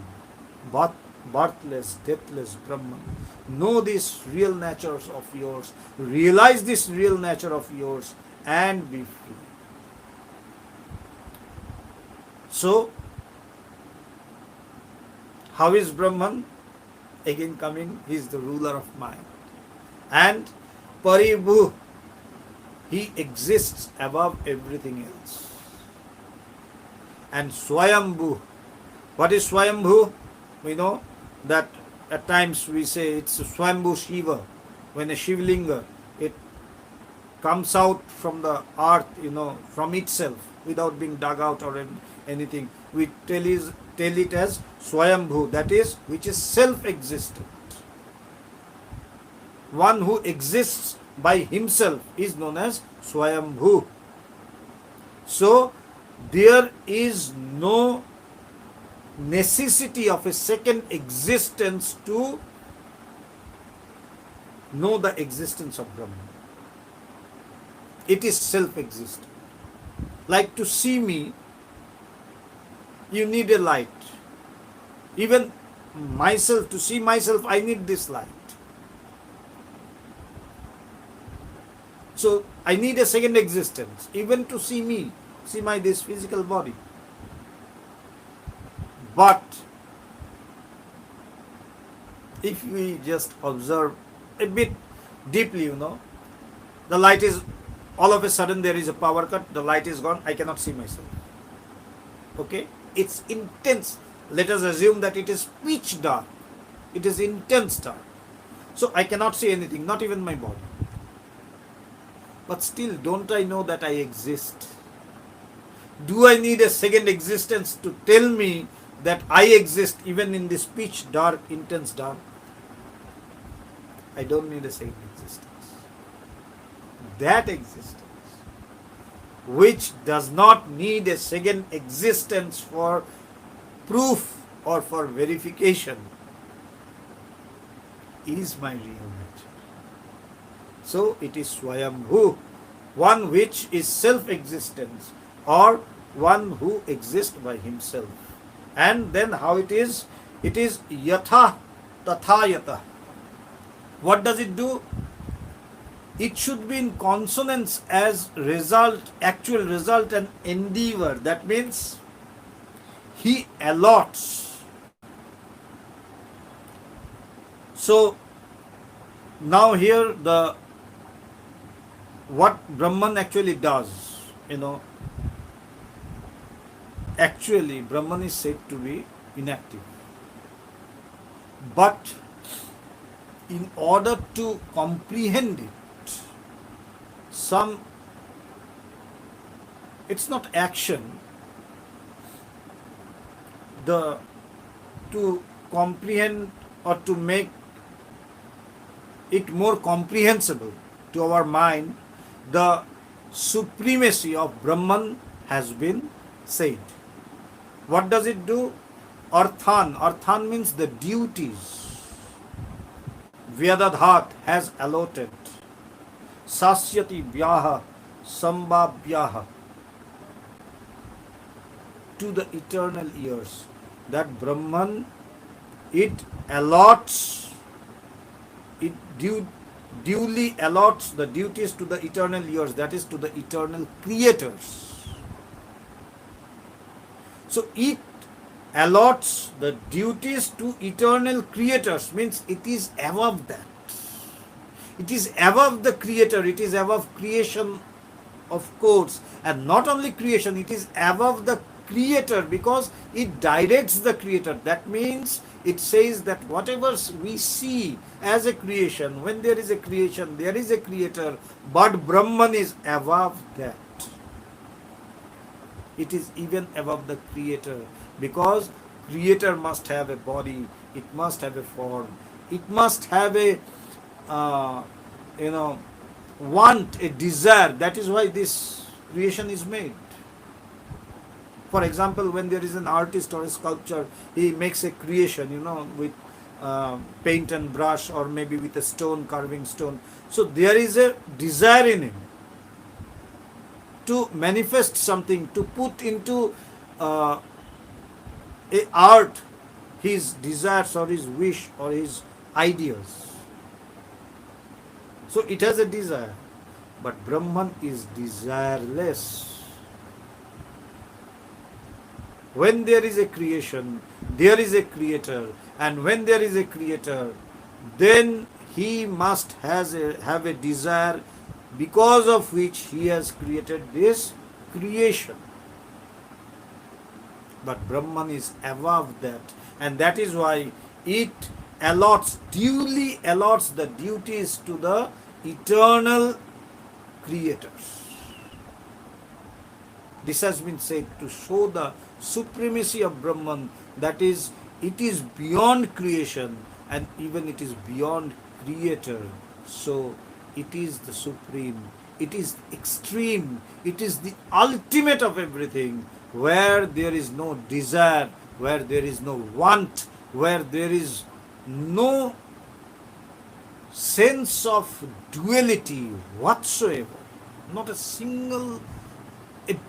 birthless, deathless Brahman. Know this real nature of yours, realize this real nature of yours, and be free. So, how is Brahman? Again coming, he is the ruler of mind. And Paribhu, he exists above everything else. And Swayambhu. What is Swayambhu? We know that at times we say it's Swayambhu Shiva. When a Shivlinga, it comes out from the earth, from itself, without being dug out or anything. We tell it as Swayambhu, that is, which is self-existent. One who exists by himself is known as Swayambhu. So, there is no necessity of a second existence to know the existence of Brahman. It is self-existent. Like to see me, you need a light. Even myself, to see myself, I need this light. So I need a second existence, even to see me, see my this physical body. But if we just observe a bit deeply, the light is, all of a sudden there is a power cut, the light is gone, I cannot see myself. Okay? It's intense. Let us assume that it is pitch dark. It is intense dark. So I cannot see anything, not even my body. But still, don't I know that I exist? Do I need a second existence to tell me that I exist even in this pitch dark, intense dark? I don't need a second existence. That existence, which does not need a second existence for proof or for verification, is my real nature. So it is Swayambhu, one which is self-existence, or one who exists by himself. And then how it is? It is yatha tatha yata. What does it do? It should be in consonance as result, actual result and endeavor. That means he allots. So now here what Brahman actually does, actually Brahman is said to be inactive. But in order to comprehend it, it's not action, to comprehend or to make it more comprehensible to our mind, the supremacy of Brahman has been said. What does it do? Arthan means the duties. Vyadadhat has allotted. Sasyati vyaha sambhavyaha to the eternal years. That Brahman, it allots, it duly allots the duties to the eternal years, that is to the eternal creators. So it allots the duties to eternal creators, means it is above that. It is above the creator, it is above creation, of course, and not only creation, it is above the creator because it directs the creator. That means it says that whatever we see as a creation, when there is a creation, there is a creator, but Brahman is above that. It is even above the creator because creator must have a body, it must have a form, it must have a want, a desire. That is why this creation is made. For example, when there is an artist or a sculptor, he makes a creation, with paint and brush or maybe with a stone, carving stone. So there is a desire in him to manifest something, to put into a art his desires or his wish or his ideas. So it has a desire, but Brahman is desireless. When there is a creation, there is a creator, and when there is a creator, then he must have a desire because of which he has created this creation. But Brahman is above that, and that is why it duly allots the duties to the eternal creators. This has been said to show the supremacy of Brahman, that is, it is beyond creation and even it is beyond creator. So it is the supreme, it is extreme, it is the ultimate of everything, where there is no desire, where there is no want, where there is no sense of duality whatsoever, not a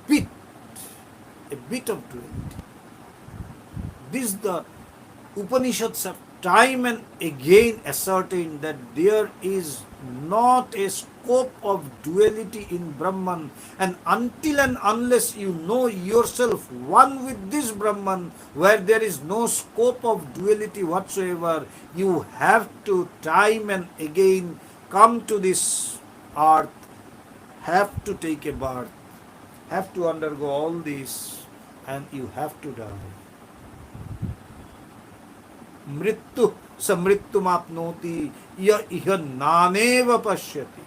bit of duality. This the Upanishads have time and again ascertain that there is not a scope of duality in Brahman, and until and unless you know yourself one with this Brahman, where there is no scope of duality whatsoever, you have to time and again come to this earth, have to take a birth, have to undergo all this, and you have to die. मृत्यु स मृत्युमाप्नोति य इह नानेव पश्यति.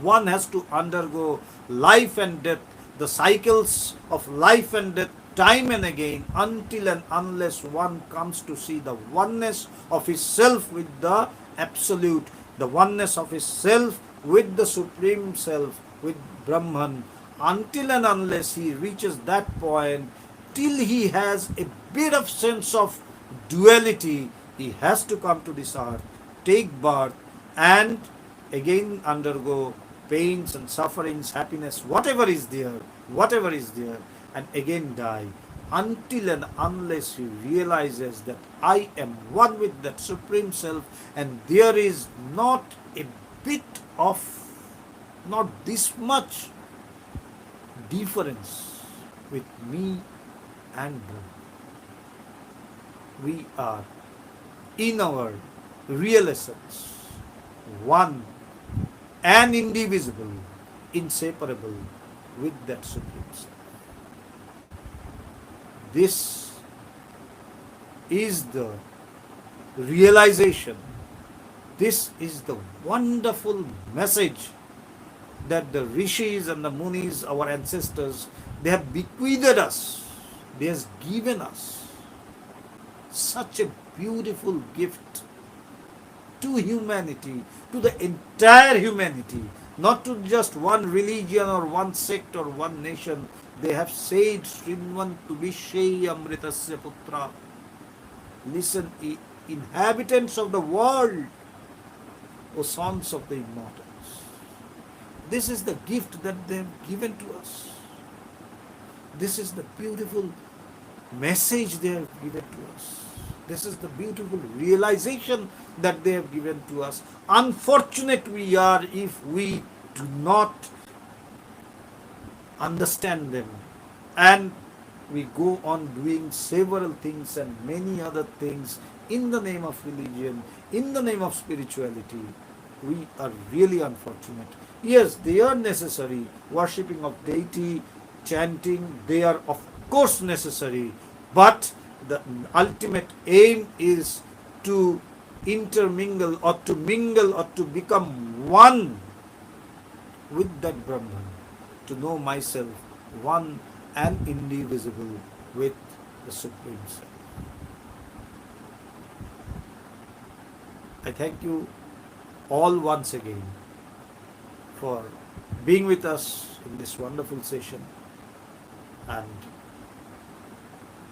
One has to undergo life and death, the cycles of life and death, time and again, until and unless one comes to see the oneness of his self with the absolute, the oneness of his self with the supreme self, with Brahman. Until and unless he reaches that point, till he has a bit of sense of duality, he has to come to this earth, take birth, and again undergo pains and sufferings, happiness, whatever is there, and again die, until and unless he realizes that I am one with that Supreme Self, and there is not a bit of, not this much difference with me and Brahma. We are, in our real essence, one and indivisible, inseparable with that Supreme Self. This is the realization, this is the wonderful message that the rishis and the munis, our ancestors, they have bequeathed us, they have given us. Such a beautiful gift to humanity, to the entire humanity, not to just one religion or one sect or one nation. They have said, Shrinvantu Vishye Amritasya Putra. Listen, inhabitants of the world, O sons of the immortals. This is the gift that they have given to us. This is the beautiful message they have given to us. This is the beautiful realization that they have given to us. Unfortunate we are if we do not understand them, and we go on doing several things and many other things in the name of religion, in the name of spirituality. We are really unfortunate. Yes, they are necessary. Worshipping of deity, chanting, they are of course necessary, but the ultimate aim is to intermingle or to mingle or to become one with that Brahman, to know myself one and indivisible with the Supreme Self. I thank you all once again for being with us in this wonderful session, and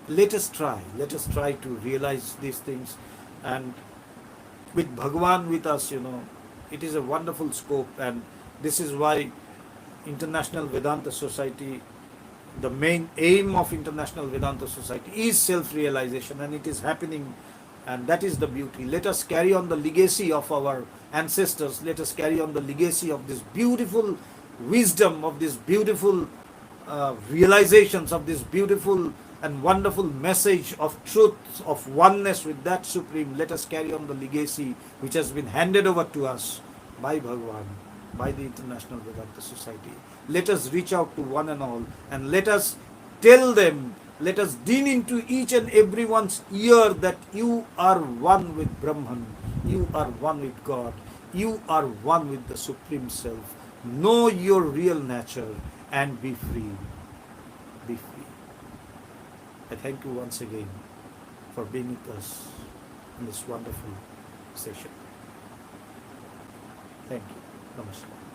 let us try to realize these things, and with Bhagavan with us, it is a wonderful scope, and this is why International Vedanta Society, the main aim of International Vedanta Society is self-realization, and it is happening, and that is the beauty. Let us carry on the legacy of our ancestors, let us carry on the legacy of this beautiful wisdom, of this beautiful realizations, of this beautiful and wonderful message of truth, of oneness with that Supreme. Let us carry on the legacy which has been handed over to us by Bhagavan, by the International Vedanta Society. Let us reach out to one and all, and let us tell them, let us din into each and everyone's ear that you are one with Brahman, you are one with God, you are one with the Supreme Self. Know your real nature and be free. Be free. I thank you once again for being with us in this wonderful session. Thank you. Namaskar.